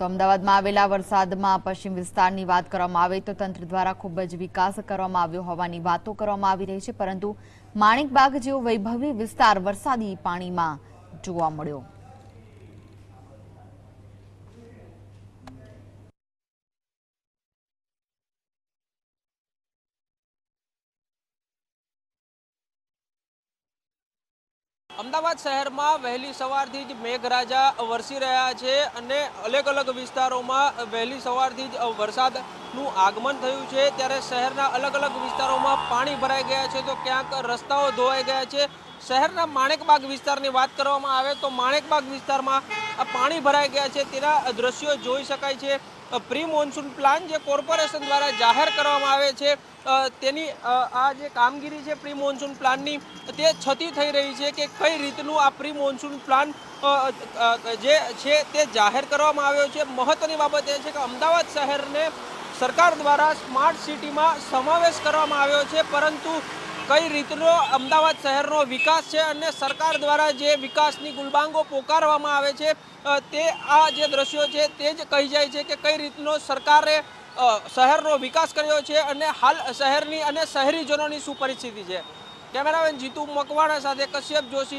તો અમદાવાદમાં આવેલા વરસાદમાં પશ્ચિમ વિસ્તારની વાત કરવામાં આવે તો તંત્ર દ્વારા ખૂબ જ વિકાસ કરવામાં આવ્યો હોવાની વાતો કરવામાં આવી રહી છે, પરંતુ માણેકબાગ જેવો વૈભવી વિસ્તાર વરસાદી પાણીમાં જોવા મળ્યો। અમદાવાદ શહેરમાં વહેલી સવારથી જ મેઘરાજા વરસી રહ્યા છે અને અલગ અલગ વિસ્તારોમાં વહેલી સવારથી જ વરસાદનું આગમન થયું છે, ત્યારે શહેરના અલગ અલગ વિસ્તારોમાં પાણી ભરાઈ ગયા છે તો ક્યાંક રસ્તાઓ ધોવાઈ ગયા છે। શહેરના માણેકબાગ વિસ્તારની વાત કરવામાં આવે તો માણેકબાગ વિસ્તારમાં પાણી ભરાઈ ગયા છે તેના દ્રશ્યો જોઈ શકાય છે। પ્રી મોન્સૂન પ્લાન જે કોર્પોરેશન દ્વારા જાહેર કરવામાં આવે છે તેની આ જે કામગીરી છે પ્રી મોન્સૂન પ્લાનની તે છતી થઈ રહી છે કે કઈ રીતનું આ પ્રી મોન્સૂન પ્લાન જે છે તે જાહેર કરવામાં આવ્યો છે। મહત્વની બાબત એ છે કે અમદાવાદ શહેરને સરકાર દ્વારા સ્માર્ટ સિટીમાં સમાવેશ કરવામાં આવ્યો છે, પરંતુ કઈ રીતનો અમદાવાદ શહેરનો વિકાસ છે અને સરકાર દ્વારા જે વિકાસની ગુલબાંગો પોકારવામાં આવે છે તે આ જે દ્રશ્યો છે તે જ કહી જાય છે કે કઈ રીતનો સરકારે શહેરનો વિકાસ કર્યો છે અને હાલ શહેરની અને શહેરીજનોની શું પરિસ્થિતિ છે। કેમેરામેન જીતુ મકવાણા સાથે કશ્યપ જોશી।